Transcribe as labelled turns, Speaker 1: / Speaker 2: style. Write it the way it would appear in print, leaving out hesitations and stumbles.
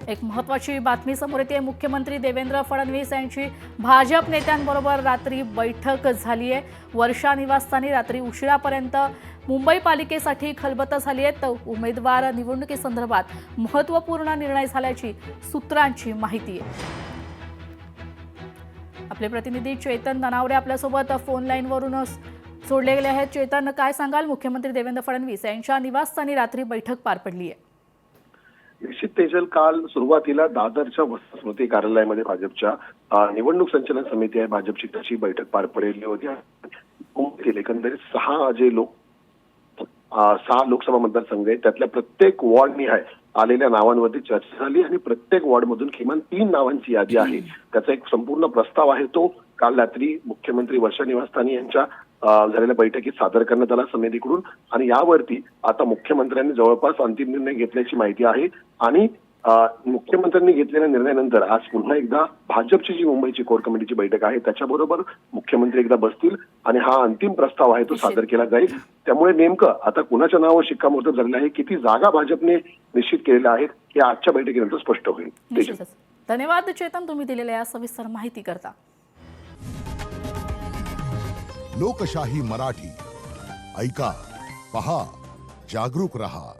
Speaker 1: एक महत्त्वाची बातमी समोर येते। मुख्यमंत्री देवेंद्र फडणवीस यांची भाजप नेत्यांबरोबर रात्री बैठक झाली आहे। वर्षा निवासस्थानी रात्री उशिरापर्यंत मुंबई पालिकेसाठी खलबत झाली आहे। तर उमेदवार निवडणुकीसंदर्भात महत्त्वपूर्ण निर्णय झाल्याची सूत्रांची माहिती आहे। आपले प्रतिनिधी चेतन ननावरे आपल्यासोबत फोन लाईनवरून जोडले गेले आहेत। चेतन, काय सांगाल? मुख्यमंत्री देवेंद्र फडणवीस यांच्या निवासस्थानी रात्री बैठक पार पडली आहे।
Speaker 2: निश्चित तेजल, काल सुरुवातीला दादरच्या वस्त्र स्मृती कार्यालयामध्ये भाजपच्या निवडणूक संचालन समिती आहे भाजपची, त्याची बैठक पार पडली होती। मुंबईतील एकंदरीत 6 लोकसभा मतदारसंघ आहेत, त्यातल्या प्रत्येक वॉर्डनिहाय आलेल्या नावांवरती चर्चा झाली आणि प्रत्येक वॉर्डमधून किमान 3 नावांची यादी आहे। त्याचा एक संपूर्ण प्रस्ताव आहे, तो काल रात्री मुख्यमंत्री वर्षा निवासस्थानी यांच्या झालेल्या बैठकीत सादर करण्यात आला समितीकडून आणि यावरती आता मुख्यमंत्र्यांनी जवळपास अंतिम निर्णय घेतल्याची माहिती आहे। आणि मुख्यमंत्र्यांनी घेतलेल्या निर्णयानंतर आज पुन्हा एकदा भाजपची जी मुंबईची कोर कमिटीची बैठक आहे त्याच्याबरोबर मुख्यमंत्री एकदा बसतील आणि हा अंतिम प्रस्ताव आहे तो सादर केला जाईल। त्यामुळे नेमकं आता कुणाच्या नावावर शिक्कामोर्तब झालेलं आहे, किती जागा भाजपने निश्चित केलेल्या आहेत, हे आजच्या बैठकीनंतर स्पष्ट होईल।
Speaker 1: धन्यवाद चेतन, तुम्ही दिलेल्या या सविस्तर माहिती करता।
Speaker 3: लोकशाही मराठी ऐका, पहा, जागरूक रहा।